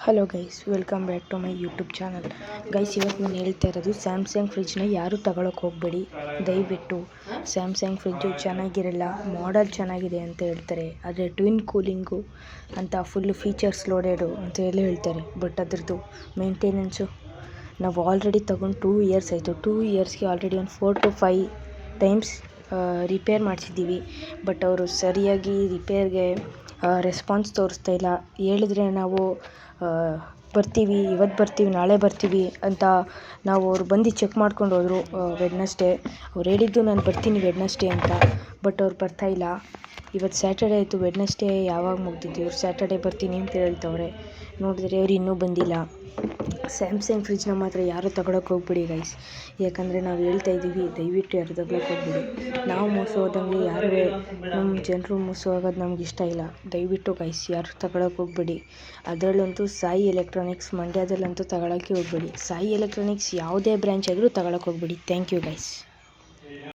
Hello guys, welcome back to my YouTube channel. Guys, ಇವತ್ತು ನಾನು ಹೇಳ್ತಾ ಇರೋದು ಸ್ಯಾಮ್ಸಂಗ್ ಫ್ರಿಡ್ಜ್ನ ಯಾರೂ ತಗೊಳಕ್ಕೆ ಹೋಗಬೇಡಿ. ದಯವಿಟ್ಟು ಸ್ಯಾಮ್ಸಂಗ್ ಫ್ರಿಡ್ಜು ಚೆನ್ನಾಗಿರಲ್ಲ, ಮಾಡೆಲ್ ಚೆನ್ನಾಗಿದೆ ಅಂತ ಹೇಳ್ತಾರೆ, ಆದರೆ ಟ್ವಿನ್ ಕೂಲಿಂಗು ಅಂತ ಫುಲ್ಲು ಫೀಚರ್ಸ್ ಲೋಡೆಡು ಅಂತ ಹೇಳ್ತಾರೆ. ಬಟ್ ಅದರದ್ದು ಮೇಂಟೆನೆನ್ಸು ನಾವು ಆಲ್ರೆಡಿ ತೊಗೊಂಡು 2 ಇಯರ್ಸ್ ಆಯಿತು. 2 ಇಯರ್ಸ್ಗೆ ಆಲ್ರೆಡಿ ಒಂದು 4 to 5 ಟೈಮ್ಸ್ ರಿಪೇರ್ ಮಾಡಿಸಿದ್ದೀವಿ. ಬಟ್ ಅವರು ಸರಿಯಾಗಿ ರಿಪೇರ್ಗೆ ರೆಸ್ಪಾನ್ಸ್ ತೋರಿಸ್ತಾ ಇಲ್ಲ. ಹೇಳಿದ್ರೆ ನಾವು ಬರ್ತೀವಿ, ಇವತ್ತು ಬರ್ತೀವಿ, ನಾಳೆ ಬರ್ತೀವಿ ಅಂತ ಅವ್ರು ಬಂದು ಚೆಕ್ ಮಾಡ್ಕೊಂಡು ಹೋದರು. ವೆಡ್ನಸ್ಡೇ ಅವ್ರು ಹೇಳಿದ್ದು ನಾನು ಬರ್ತೀನಿ ವೆಡ್ನಸ್ಡೇ ಅಂತ, ಬಟ್ ಅವ್ರು ಬರ್ತಾಯಿಲ್ಲ. ಇವತ್ತು ಸ್ಯಾಟರ್ಡೇ ಆಯಿತು, ವೆಡ್ನಸ್ಡೇ ಯಾವಾಗ ಮುಗ್ದಿದ್ದು, ಇವ್ರು ಸ್ಯಾಟರ್ಡೇ ಬರ್ತೀನಿ ಅಂತ ಹೇಳ್ತವ್ರೆ. ನೋಡಿದ್ರೆ ಅವ್ರು ಇನ್ನೂ ಬಂದಿಲ್ಲ. ಸ್ಯಾಮ್ಸಂಗ್ ಫ್ರಿಡ್ಜ್ನ ಮಾತ್ರ ಯಾರೂ ತಗೊಳಕ್ಕೆ ಹೋಗ್ಬಿಡಿ ಗೈಸ್, ಯಾಕಂದರೆ ನಾವು ಹೇಳ್ತಾ ಇದ್ದೀವಿ, ದಯವಿಟ್ಟು ಯಾರು ತಗೊಳಕ್ಕೆ ಹೋಗ್ಬಿಡಿ. ನಾವು ಮೋಸ ಹೋದಂಗೆ ಯಾರು ನಮ್ಮ ಜನರು ಮೋಸ ಹೋಗೋದು ನಮ್ಗೆ ಇಷ್ಟ ಇಲ್ಲ. ದಯವಿಟ್ಟು ಗೈಸ್ ಯಾರು ತಗೊಳಕ್ಕೆ ಹೋಗ್ಬೇಡಿ. ಅದರಲ್ಲಂತೂ ಸಾಯಿ ಎಲೆಕ್ಟ್ರಾನಿಕ್ಸ್ ಮಂಡ್ಯದಲ್ಲಂತೂ ತಗೊಳಕ್ಕೆ ಹೋಗ್ಬೇಡಿ. ಸಾಯಿ ಎಲೆಕ್ಟ್ರಾನಿಕ್ಸ್ ಯಾವುದೇ ಬ್ರ್ಯಾಂಚ್ ಆದರೂ ತಗೊಳಕ್ಕೆ ಹೋಗ್ಬೇಡಿ. Thank you guys.